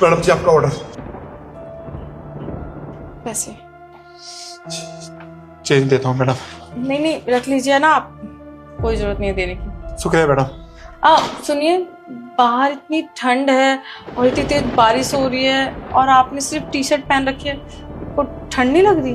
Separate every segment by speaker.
Speaker 1: Madam जी आपका order.
Speaker 2: पैसे
Speaker 1: change देता हूँ मैडम।
Speaker 2: नहीं नहीं, रख लीजिए ना आप, कोई जरूरत नहीं है देने की।
Speaker 1: शुक्रिया मैडम।
Speaker 2: सुनिए, बाहर इतनी ठंड है और इतनी तेज बारिश हो रही है और आपने सिर्फ टी शर्ट पहन रखी है, आपको ठंड नहीं लग रही?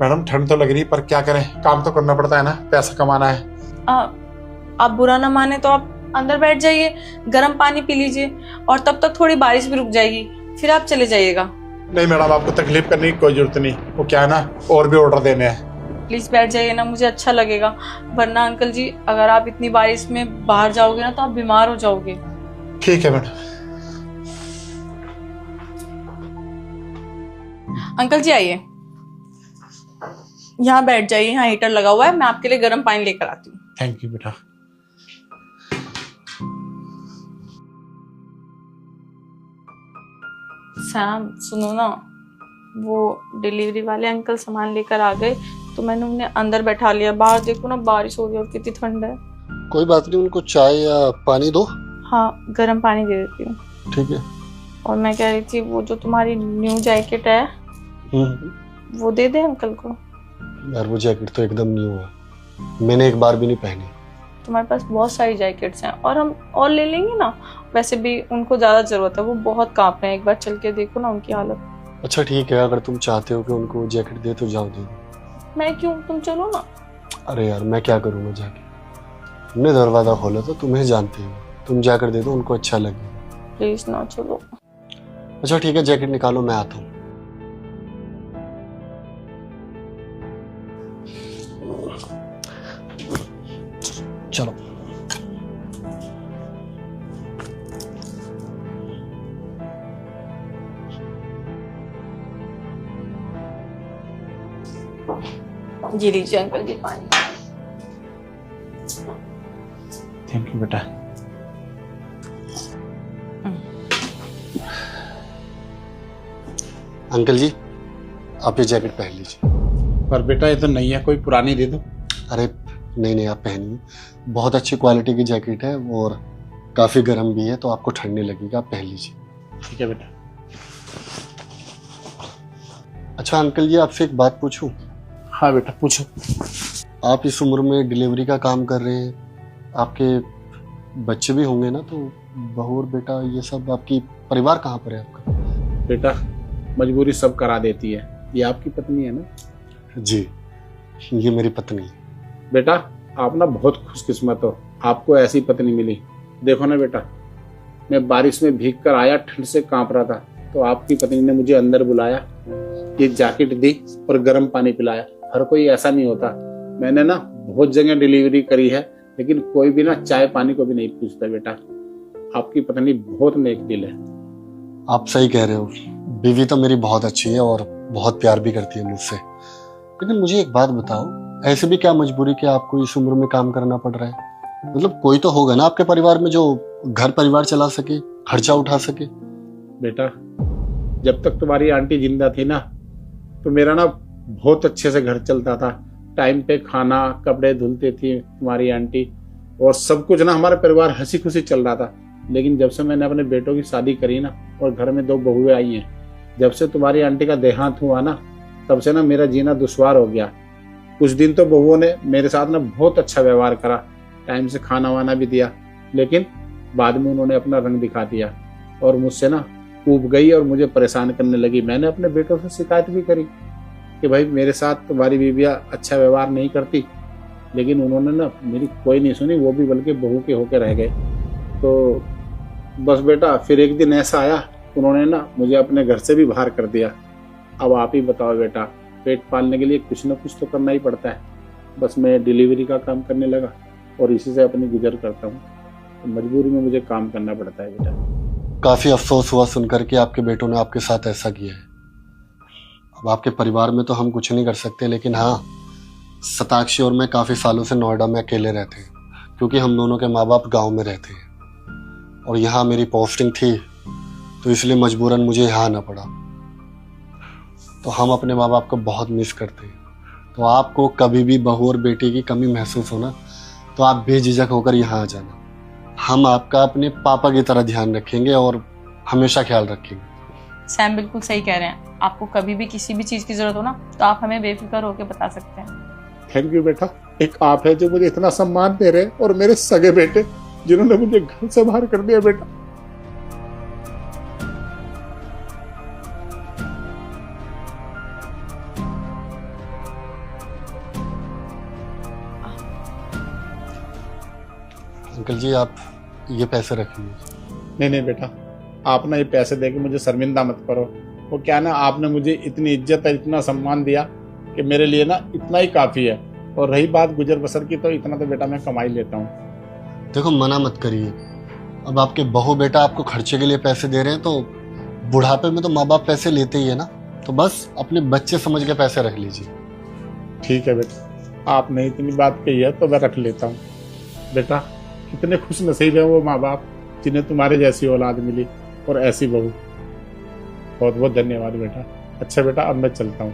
Speaker 1: मैडम ठंड तो लग रही पर क्या करें, काम तो करना पड़ता है ना, पैसा कमाना है।
Speaker 2: आप बुरा ना माने तो आप अंदर बैठ जाइए, गर्म पानी पी लीजिए और तब तक थोड़ी बारिश भी रुक जाएगी, फिर आप चले जाइएगा।
Speaker 1: नहीं मैडम, आपको तकलीफ करने की कोई जरूरत नहीं, वो क्या है ना, और भी ऑर्डर देने हैं।
Speaker 2: प्लीज बैठ जाइए ना, मुझे अच्छा लगेगा। वरना अंकल जी, अगर आप इतनी बारिश में बाहर जाओगे ना तो आप बीमार हो जाओगे।
Speaker 1: ठीक है मैडम।
Speaker 2: अंकल जी आइए, यहाँ बैठ जाइए, यहाँ हीटर लगा हुआ है, मैं आपके लिए गर्म पानी लेकर आती हूँ।
Speaker 1: थैंक यू बेटा।
Speaker 2: सैम सुनो ना, वो डिलीवरी वाले अंकल सामान लेकर आ गए तो मैंने उन्हें अंदर बैठा लिया। बाहर देखो ना, बारिश हो रही है और कितनी ठंड है।
Speaker 3: कोई बात नहीं, उनको चाय या पानी दो।
Speaker 2: हाँ, गर्म पानी दे देती हूँ।
Speaker 3: ठीक है।
Speaker 2: और मैं कह रही थी, वो जो तुम्हारी न्यू जैकेट है वो दे दे अंकल को।
Speaker 3: यार वो जैकेट तो एकदम न्यू है, मैंने एक बार भी नहीं पहनी।
Speaker 2: तुम्हारे पास बहुत सारी जैकेट्स हैं और हम और ले लेंगे ना, वैसे भी उनको ज्यादा जरूरत है, वो बहुत कांप रहे हैं, एक बार चल के देखो ना उनकी हालत।
Speaker 3: अच्छा ठीक है, अगर तुम चाहते हो कि उनको जैकेट दे तो जाओ दे दो।
Speaker 2: मैं क्यों, तुम चलो ना।
Speaker 3: अरे यार मैं क्या करूँगा जाके, तुमने दरवाजा खोला तो तुम्हें जानती हो, तुम जाकर दे दो, उनको अच्छा लगे।
Speaker 2: प्लीज ना, चलो।
Speaker 3: अच्छा ठीक है, जैकेट निकालो, मैं आता हूँ। चलो।
Speaker 2: जी लीजिए अंकल जी पानी।
Speaker 1: थैंक यू बेटा।
Speaker 3: अंकल जी आप ये जैकेट पहन लीजिए।
Speaker 1: पर बेटा ये तो नहीं है, कोई पुरानी दे दो।
Speaker 3: अरे नहीं नहीं, आप पहनिए, बहुत अच्छी क्वालिटी की जैकेट है और काफ़ी गर्म भी है, तो आपको ठंड नहीं लगेगी, आप पहन लीजिए।
Speaker 1: ठीक है बेटा।
Speaker 3: अच्छा अंकल जी, आपसे एक बात पूछूं?
Speaker 1: हाँ बेटा पूछो।
Speaker 3: आप इस उम्र में डिलीवरी का काम कर रहे हैं, आपके बच्चे भी होंगे ना, तो बहू और बेटा ये सब, आपकी परिवार कहाँ पर है आपका?
Speaker 4: बेटा मजबूरी सब करा देती है, ये आपकी पत्नी है ना?
Speaker 3: जी ये मेरी पत्नी है।
Speaker 4: बेटा आप ना बहुत खुशकिस्मत हो, आपको ऐसी पत्नी मिली। देखो ना बेटा, मैं बारिश में भीग कर आया, ठंड से कांप रहा था, तो आपकी पत्नी ने मुझे अंदर बुलाया, ये जैकेट दी और गर्म पानी पिलाया। हर कोई ऐसा नहीं होता। मैंने ना बहुत जगह डिलीवरी करी है, लेकिन कोई भी ना चाय पानी को भी नहीं पूछता। बेटा आपकी पत्नी बहुत नेक दिल है।
Speaker 3: आप सही कह रहे हो, बीवी तो मेरी बहुत अच्छी है और बहुत प्यार भी करती है मुझसे। लेकिन मुझे एक बात बताओ, ऐसे भी क्या मजबूरी कि आपको इस उम्र में काम करना पड़ रहा है? मतलब कोई तो होगा ना आपके परिवार में जो घर परिवार चला सके, खर्चा उठा सके।
Speaker 4: बेटा जब तक तुम्हारी आंटी जिंदा थी ना, तो मेरा ना बहुत अच्छे से घर चलता था। टाइम पे खाना, कपड़े धुलती थी तुम्हारी आंटी, और सब कुछ ना हमारा परिवार हंसी खुशी चल रहा था। लेकिन जब से मैंने अपने बेटों की शादी करी ना, और घर में 2 बहुएं आई हैं, जब से तुम्हारी आंटी का देहांत हुआ ना, तब से ना मेरा जीना दुश्वार हो गया। कुछ दिन तो बहुओं ने मेरे साथ ना बहुत अच्छा व्यवहार करा, टाइम से खाना वाना भी दिया, लेकिन बाद में उन्होंने अपना रंग दिखा दिया और मुझसे ना ऊब गई और मुझे परेशान करने लगी। मैंने अपने बेटों से शिकायत भी करी कि भाई मेरे साथ तुम्हारी बीवियाँ अच्छा व्यवहार नहीं करती, लेकिन उन्होंने ना मेरी कोई नहीं सुनी, वो भी बल्कि बहू के होके रह गए। तो बस बेटा फिर एक दिन ऐसा आया, उन्होंने ना मुझे अपने घर से भी बाहर कर दिया। अब आप ही बताओ बेटा, पेट पालने के लिए कुछ ना कुछ तो करना ही पड़ता है। बस मैं डिलीवरी का काम करने लगा और इसी से अपनी गुजर करता हूँ, तो मजबूरी में मुझे काम करना पड़ता है बेटा।
Speaker 3: काफी अफसोस हुआ सुनकर के आपके बेटों ने आपके साथ ऐसा किया है। अब आपके परिवार में तो हम कुछ नहीं कर सकते, लेकिन हाँ, शताक्षी और मैं काफी सालों से नोएडा में अकेले रहते हैं, क्योंकि हम दोनों के माँ बाप गाँव में रहते हैं और यहाँ मेरी पोस्टिंग थी, तो इसलिए मजबूरन मुझे यहाँ आना पड़ा। तो हम अपने माँ बाप को बहुत मिस करते हैं। तो आपको कभी भी बहू और बेटी की कमी महसूस हो ना, तो आप बेझिझक होकर यहाँ आ जाना। हम आपका अपने पापा की तरह ध्यान रखेंगे और हमेशा ख्याल रखेंगे।
Speaker 2: सैम बिल्कुल सही कह रहे हैं, आपको कभी भी किसी भी चीज की जरूरत हो ना तो आप हमें बेफिक्र होकर बता सकते हैं।
Speaker 4: थैंक यू बेटा। एक आप है जो मुझे इतना सम्मान दे रहे हैं, और मेरे सगे बेटे जिन्होंने मुझे घर से बाहर कर दिया बेटा।
Speaker 3: अंकल जी आप ये पैसे रखिए।
Speaker 4: नहीं नहीं बेटा, आप ना ये पैसे देके मुझे शर्मिंदा मत करो। वो क्या ना, आपने मुझे इतनी इज्जत और इतना सम्मान दिया कि मेरे लिए ना इतना ही काफ़ी है। और रही बात गुजर बसर की, तो इतना तो बेटा मैं कमा ही लेता हूँ।
Speaker 3: देखो मना मत करिए, अब आपके बहू बेटा आपको खर्चे के लिए पैसे दे रहे हैं तो बुढ़ापे में तो माँ बाप पैसे लेते ही है ना, तो बस अपने बच्चे समझ के पैसे रख लीजिए।
Speaker 4: ठीक है बेटा, आपने इतनी बात कही है तो मैं रख लेता हूँ। बेटा कितने खुश नसीब है वो माँ बाप जिन्हें तुम्हारे जैसी औलाद मिली और ऐसी बहू। बहुत बहुत धन्यवाद बेटा। अच्छा बेटा, अब मैं चलता हूँ।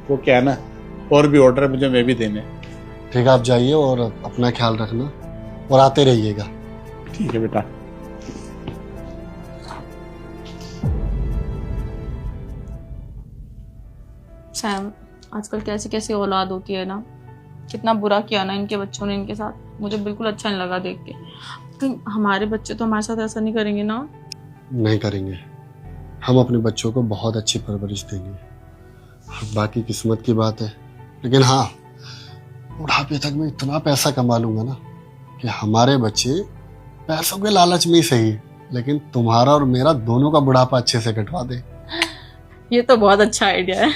Speaker 4: वो क्या है ना, और भी ऑर्डर है मुझे, मैं भी देने।
Speaker 3: ठीक है आप जाइए और अपना ख्याल रखना और आते रहिएगा।
Speaker 4: ठीक है बेटा।
Speaker 2: सैम, आजकल कैसी कैसी औलाद होती है ना, कितना बुरा किया ना इनके बच्चों ने इनके साथ, मुझे बिल्कुल अच्छा नहीं लगा देख के। कहीं हमारे बच्चे तो हमारे साथ ऐसा नहीं करेंगे ना?
Speaker 3: नहीं करेंगे, हम अपने बच्चों को बहुत अच्छी परवरिश देंगे। बाकी किस्मत की बात है, लेकिन हाँ बुढ़ापे तक मैं इतना पैसा कमा लूंगा ना कि हमारे बच्चे पैसों के लालच में ही सही लेकिन तुम्हारा और मेरा दोनों का बुढ़ापा अच्छे से कटवा दे।
Speaker 2: ये तो बहुत अच्छा आइडिया है।